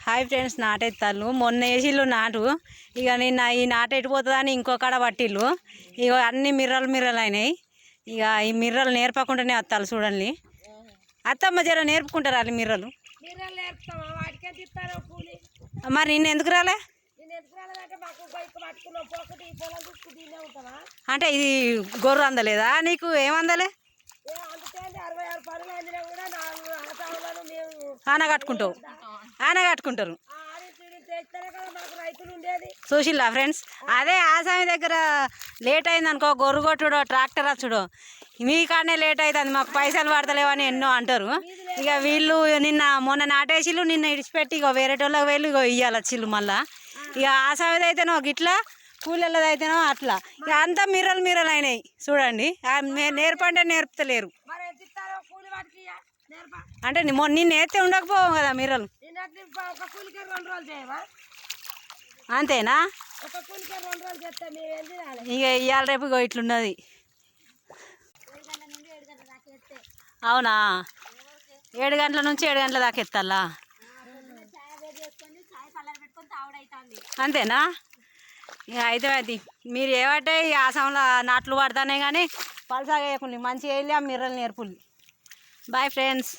Hi friends, నాటెత్తాళ్ళు మొన్న వేసిళ్ళు నాటు. ఇక నిన్న ఈ నాటు ఎట్టిపోతుందని ఇంకో కాడ పట్టిళ్ళు. ఇక అన్ని మిర్రలు అయినాయి. ఇక ఈ మిర్రలు నేర్పకుండానే వస్తాను చూడండి. అత్తమ్మ జర నేర్పుకుంటారా వాళ్ళు మిర్రలు? మరి నిన్న ఎందుకు రాలే? అంటే ఇది గొర్రె అందలేదా నీకు? ఏమందలే? ఆన కట్టుకుంటావు, ఆన కట్టుకుంటారు. చూసిల్లా ఫ్రెండ్స్? అదే ఆసామి దగ్గర లేట్ అయింది అనుకో, గొర్రె కొట్టుడో ట్రాక్టర్ వచ్చుడో మీ కాడనే లేట్ అవుతుంది, మాకు పైసలు పడతలేవని ఎన్నో అంటారు. ఇక వీళ్ళు మొన్న నాటేసిళ్ళు, నిన్న ఇడిచిపెట్టి ఇక వేరేటోళ్ళకి వెళ్ళి ఇక ఇయ్యాలి వచ్చిళ్ళు మళ్ళా. ఇక ఆసామిది అయితేనో గిట్లా, కూలీళ్ళది అయితేనో అట్లా. ఇక అంతా మిర్రలు అయినాయి చూడండి. నేర్పంటే నేర్పుతలేరు. అంటే నిన్న ఎత్తే ఉండకపోవు కదా మిర్రలు? అంతేనా? ఇక ఇవాళ రేపు ఇగో ఇట్లున్నది. అవునా? 7 గంటల నుంచి 7 గంటల దాకా ఎత్తాలా? అంతేనా? ఇక అయితే అది మీరు ఏమంటే ఈ ఆసంలో నాట్లు పడతానే కానీ పలసాగా వేయకుండా మంచిగా వెళ్ళి ఆ మిర్రలు నేర్పుల్లి. Bye friends.